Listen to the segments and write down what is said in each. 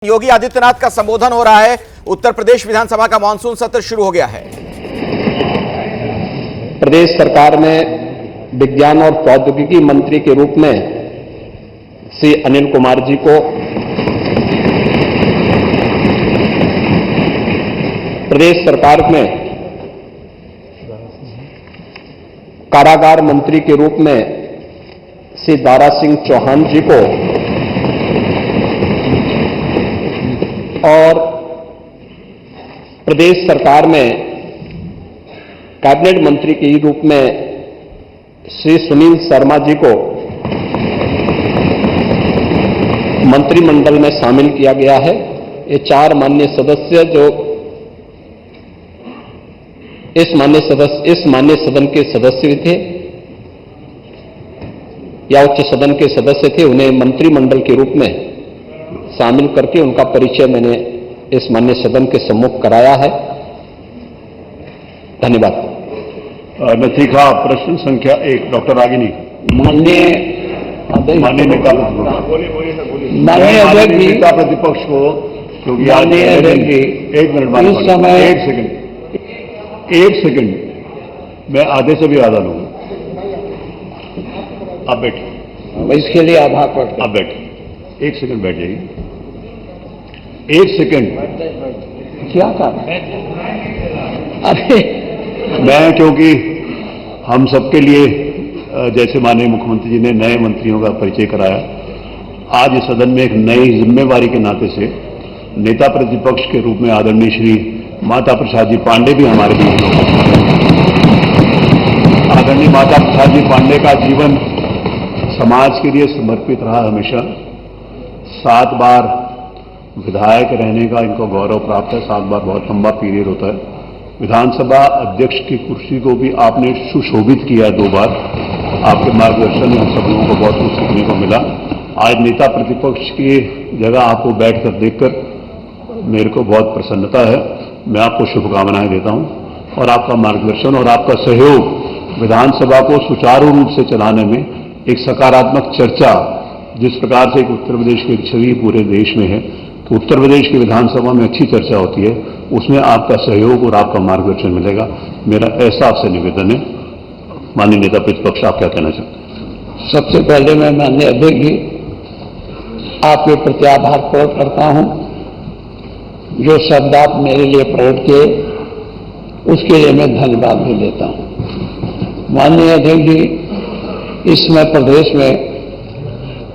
योगी आदित्यनाथ का संबोधन हो रहा है। उत्तर प्रदेश विधानसभा का मानसून सत्र शुरू हो गया है। प्रदेश सरकार में विज्ञान और प्रौद्योगिकी मंत्री के रूप में श्री अनिल कुमार जी को, प्रदेश सरकार में कारागार मंत्री के रूप में श्री दारा सिंह चौहान जी को और प्रदेश सरकार में कैबिनेट मंत्री के रूप में श्री सुनील शर्मा जी को मंत्रिमंडल में शामिल किया गया है। ये चार माननीय सदस्य जो इस माननीय सदन के सदस्य थे या उच्च सदन के सदस्य थे, उन्हें मंत्रिमंडल के रूप में शामिल करके उनका परिचय मैंने इस माननीय सदन के सम्मुख कराया है। धन्यवाद। नतीखा प्रश्न संख्या 1 डॉक्टर रागिनी। माननीय नेता प्रतिपक्ष को, क्योंकि एक मिनट, एक सेकंड मैं आधे से भी आधा लूंगा। आप बैठिए। इसके लिए आभार प्रकट। आप बैठिए, एक सेकंड बैठ जाइए। एक सेकंड क्या कर अरे मैं, क्योंकि हम सबके लिए जैसे माननीय मुख्यमंत्री जी ने नए मंत्रियों का परिचय कराया, आज इस सदन में एक नई जिम्मेवारी के नाते से नेता प्रतिपक्ष के रूप में आदरणीय श्री माता प्रसाद जी पांडे भी हमारे बीच हैं। आदरणीय माता प्रसाद जी पांडे का जीवन समाज के लिए समर्पित रहा हमेशा। 7 बार विधायक रहने का इनको गौरव प्राप्त है। 7 बार बहुत लंबा पीरियड होता है। विधानसभा अध्यक्ष की कुर्सी को भी आपने सुशोभित किया 2 बार। आपके मार्गदर्शन में हम सब लोगों को बहुत कुछ सीखने को मिला। आज नेता प्रतिपक्ष की जगह आपको बैठकर देखकर मेरे को बहुत प्रसन्नता है। मैं आपको शुभकामनाएं देता हूं और आपका मार्गदर्शन और आपका सहयोग विधानसभा को सुचारू रूप से चलाने में एक सकारात्मक चर्चा, जिस प्रकार से उत्तर प्रदेश की छवि पूरे देश में है, तो उत्तर प्रदेश की विधानसभा में अच्छी चर्चा होती है, उसमें आपका सहयोग और आपका मार्गदर्शन मिलेगा। मेरा ऐसा आपसे निवेदन है। माननीय नेता प्रतिपक्ष, आप क्या कहना चाहते हैं? सबसे पहले मैं माननीय अध्यक्ष जी आपके प्रति आभार प्रकट करता हूं। जो शब्द आप मेरे लिए प्रकट किए उसके लिए मैं धन्यवाद भी देता हूं। माननीय अध्यक्ष जी, इस समय प्रदेश में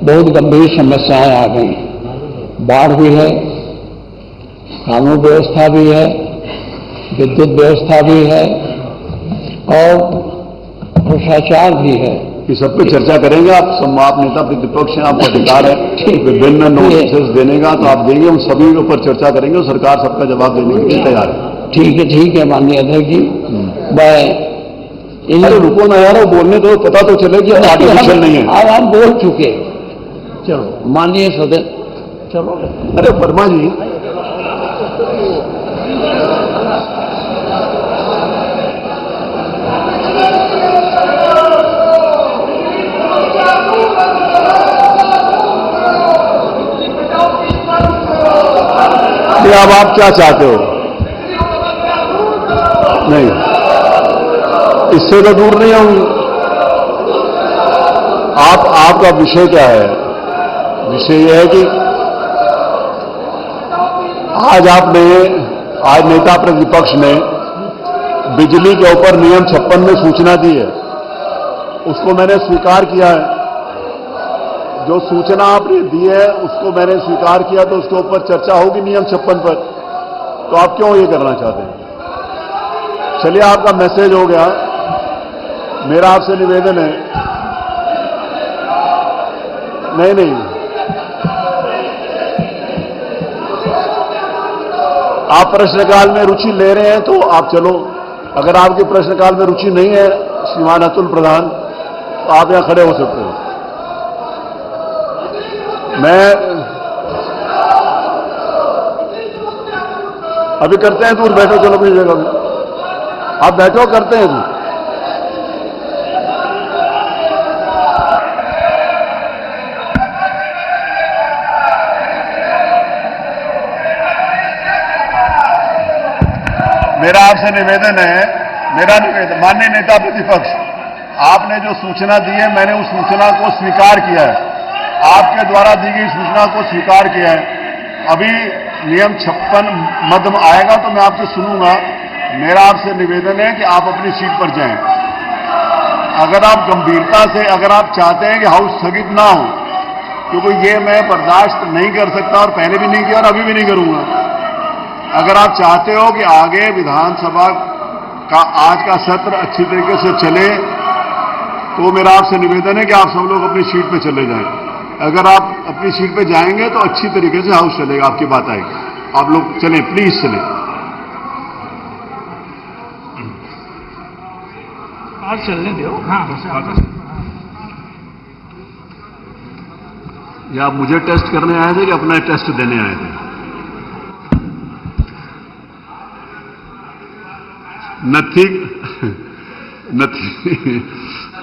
बहुत गंभीर समस्याएं आ गई। बाढ़ भी है, कानून व्यवस्था भी है, विद्युत व्यवस्था भी है और भ्रष्टाचार भी है। इस सब पे चर्चा करेंगे। आप नेता प्रतिपक्ष हैं, आपका अधिकार है विभिन्न नोटिस देने का, तो आप देंगे, हम सभी के ऊपर चर्चा करेंगे और सरकार सबका जवाब देने के लिए तैयार है। ठीक है माननीय अध्यक्ष जी। मैं रुको ना यार, वो बोलने दो, पता तो चले कि आर्टिफिशियल नहीं है। अब हम बोल चुके। चलो माननीय सदन, चलो। अरे वर्मा जी, अब आप क्या चाहते हो? नहीं, इससे तो दूर नहीं होंगे। आपका विषय क्या है? विषय यह है कि आज नेता प्रतिपक्ष ने बिजली के ऊपर नियम 56 में सूचना दी है। उसको मैंने स्वीकार किया है। जो सूचना आपने दी है उसको मैंने स्वीकार किया, तो उसके ऊपर चर्चा होगी नियम 56 पर। तो आप क्यों ये करना चाहते हैं? चलिए, आपका मैसेज हो गया। मेरा आपसे निवेदन है, नहीं, आप प्रश्नकाल में रुचि ले रहे हैं तो आप चलो। अगर आपके प्रश्नकाल में रुचि नहीं है श्रीमान अतुल प्रधान, तो आप यहां खड़े हो सकते हो। मैं अभी करते हैं, दूर बैठो, चलो अपनी जगह में आप बैठो, करते हैं दूर। मेरा आपसे निवेदन है, माननीय नेता प्रतिपक्ष, आपने जो सूचना दी है मैंने उस सूचना को स्वीकार किया है, आपके द्वारा दी गई सूचना को स्वीकार किया है। अभी नियम 56 मद आएगा तो मैं आपसे सुनूंगा। मेरा आपसे निवेदन है कि आप अपनी सीट पर जाएं। अगर आप गंभीरता से, अगर आप चाहते हैं कि हाउस स्थगित ना हो, क्योंकि ये मैं बर्दाश्त नहीं कर सकता और पहले भी नहीं किया और अभी भी नहीं करूंगा। अगर आप चाहते हो कि आगे विधानसभा का आज का सत्र अच्छी तरीके से चले, तो मेरा आपसे निवेदन है कि आप सब लोग अपनी सीट पे चले जाएं। अगर आप अपनी सीट पे जाएंगे तो अच्छी तरीके से हाउस चलेगा, आपकी बात आएगी। आप लोग चलें, प्लीज चलें। आज चलने दो। हाँ, या आप मुझे टेस्ट करने आए थे कि अपना टेस्ट देने आए थे?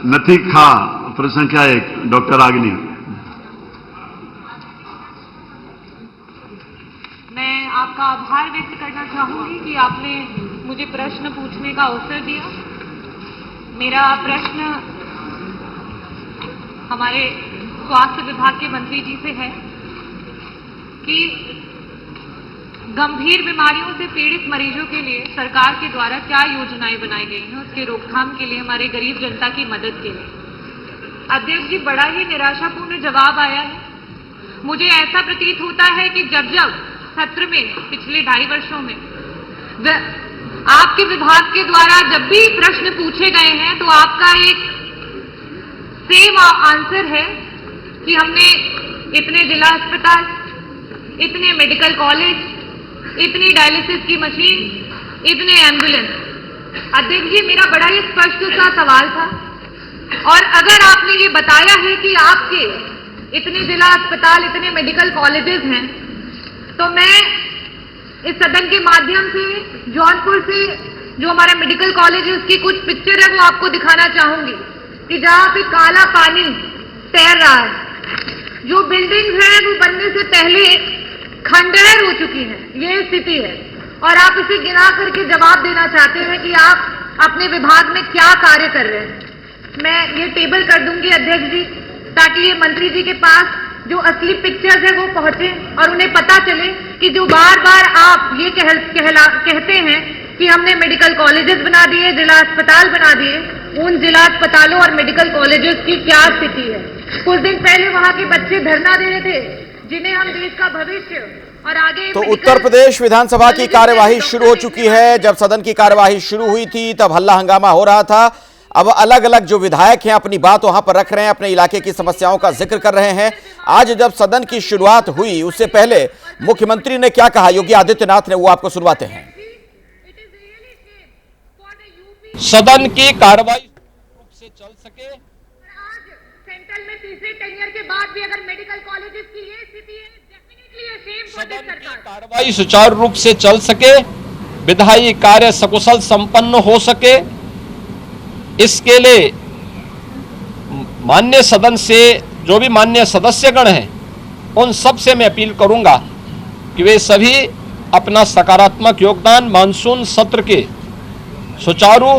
नथी खा, प्रश्न संख्या 1, डॉक्टर आग्नि। मैं आपका आभार व्यक्त करना चाहूंगी कि आपने मुझे प्रश्न पूछने का अवसर दिया। मेरा प्रश्न हमारे स्वास्थ्य विभाग के मंत्री जी से है कि गंभीर बीमारियों से पीड़ित मरीजों के लिए सरकार के द्वारा क्या योजनाएं बनाई गई हैं उसके रोकथाम के लिए, हमारे गरीब जनता की मदद के लिए। अध्यक्ष जी, बड़ा ही निराशापूर्ण जवाब आया है। मुझे ऐसा प्रतीत होता है कि जब जब सत्र में पिछले 2.5 वर्षों में आपके विभाग के द्वारा जब भी प्रश्न पूछे गए हैं तो आपका एक सेम आंसर है कि हमने इतने जिला अस्पताल, इतने मेडिकल कॉलेज, इतनी डायलिसिस की मशीन, इतने एम्बुलेंस। अध्यक्ष जी, मेरा बड़ा ही स्पष्ट सा सवाल था, और अगर आपने ये बताया है कि आपके इतने जिला अस्पताल, इतने मेडिकल कॉलेजेस हैं, तो मैं इस सदन के माध्यम से जौनपुर से जो हमारा मेडिकल कॉलेज है उसकी कुछ पिक्चर है वो आपको दिखाना चाहूंगी कि जहां पे काला पानी तैर रहा है, जो बिल्डिंग्स हैं वो बनने से पहले खंडहर हो चुकी है, ये स्थिति है। और आप इसे गिना करके जवाब देना चाहते हैं कि आप अपने विभाग में क्या कार्य कर रहे हैं। मैं ये टेबल कर दूंगी अध्यक्ष जी, ताकि ये मंत्री जी के पास जो असली पिक्चर्स है वो पहुंचे और उन्हें पता चले कि जो बार बार आप ये कहते हैं कि हमने मेडिकल कॉलेजेस बना दिए, जिला अस्पताल बना दिए, उन जिला अस्पतालों और मेडिकल कॉलेजेस की क्या स्थिति है। कुछ दिन पहले वहां के बच्चे धरना दे रहे थे, जिन्हें हम देश का भविष्य और आगे। तो उत्तर प्रदेश विधानसभा की कार्यवाही शुरू हो चुकी है। जब सदन की कार्यवाही शुरू हुई थी तब हल्ला हंगामा हो रहा था। अब अलग अलग जो विधायक हैं अपनी बात वहां पर रख रहे हैं, अपने इलाके की समस्याओं का जिक्र कर रहे हैं। आज जब सदन की शुरुआत हुई उससे पहले मुख्यमंत्री ने क्या कहा, योगी आदित्यनाथ ने, वो आपको सुनवाते हैं। सदन की कार्रवाई रूप से चल सके, सेंट्रल में तीसरे टेन्योर के बाद भी अगर मेडिकल कॉलेजेस की ये स्थिति है, definitely a shame for this सदन की सरकार। कार्रवाई सुचारू रूप से चल सके, विधायी कार्य सकुशल संपन्न हो सके, इसके लिए माननीय सदन से जो भी माननीय सदस्यगण हैं उन सब से मैं अपील करूंगा कि वे सभी अपना सकारात्मक योगदान मानसून सत्र के सुचारू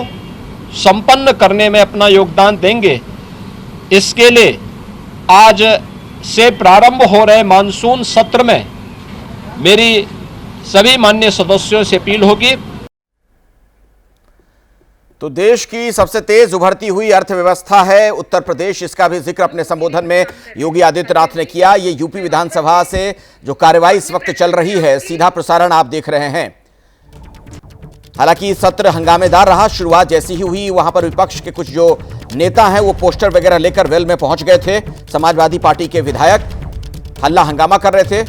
संपन्न करने में अपना योगदान देंगे। इसके लिए आज से प्रारंभ हो रहे मानसून सत्र में मेरी सभी माननीय सदस्यों से अपील होगी। तो देश की सबसे तेज उभरती हुई अर्थव्यवस्था है उत्तर प्रदेश, इसका भी जिक्र अपने संबोधन में योगी आदित्यनाथ ने किया। ये यूपी विधानसभा से जो कार्यवाही इस वक्त चल रही है, सीधा प्रसारण आप देख रहे हैं। हालांकि सत्र हंगामेदार रहा। शुरुआत जैसी ही हुई वहां पर विपक्ष के कुछ जो नेता हैं वो पोस्टर वगैरह लेकर वेल में पहुंच गए थे। समाजवादी पार्टी के विधायक हल्ला हंगामा कर रहे थे।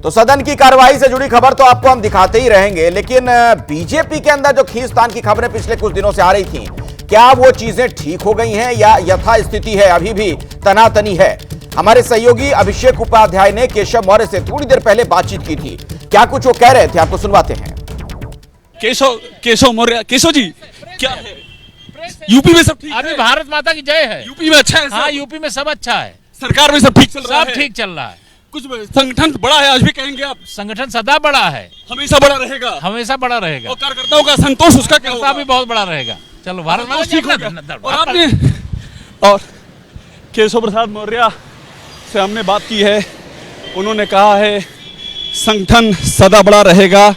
तो सदन की कार्रवाई से जुड़ी खबर तो आपको हम दिखाते ही रहेंगे, लेकिन बीजेपी के अंदर जो खींचतान की खबरें पिछले कुछ दिनों से आ रही थी, क्या वो चीजें ठीक हो गई हैं या यथास्थिति है, अभी भी तनातनी है? हमारे सहयोगी अभिषेक उपाध्याय ने केशव मौर्य से थोड़ी देर पहले बातचीत की थी। क्या कुछ वो कह रहे थे, आपको सुनवाते हैं। केशव मौर्य, केशव जी क्या है? यूपी में सब ठीक अभी भारत माता की जय है। यूपी में अच्छा है? हाँ, यूपी में सब अच्छा है। सरकार में सब ठीक चल रहा है? सब ठीक चल रहा है। कुछ संगठन बड़ा है आज भी कहेंगे आप? संगठन सदा बड़ा है, हमेशा बड़ा रहेगा, हमेशा बड़ा रहेगा। और कार्यकर्ताओं का संतोष उसका क्या होगा? भी बहुत बड़ा रहेगा। चलो भारत माता ठीक हो गया। और आपने और केशव प्रसाद मौर्य से हमने बात की है, उन्होंने कहा है संगठन सदा बड़ा रहेगा।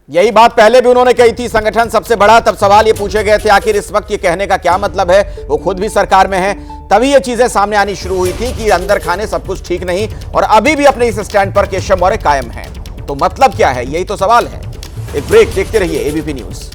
यही बात पहले भी उन्होंने कही थी, संगठन सबसे बड़ा। तब सवाल ये पूछे गए थे आखिर इस वक्त ये कहने का क्या मतलब है, वो खुद भी सरकार में है। तभी ये चीजें सामने आनी शुरू हुई थी कि अंदर खाने सब कुछ ठीक नहीं, और अभी भी अपने इस स्टैंड पर केशव मौर्य कायम हैं। तो मतलब क्या है, यही तो सवाल है। एक ब्रेक, देखते रहिए एबीपी न्यूज।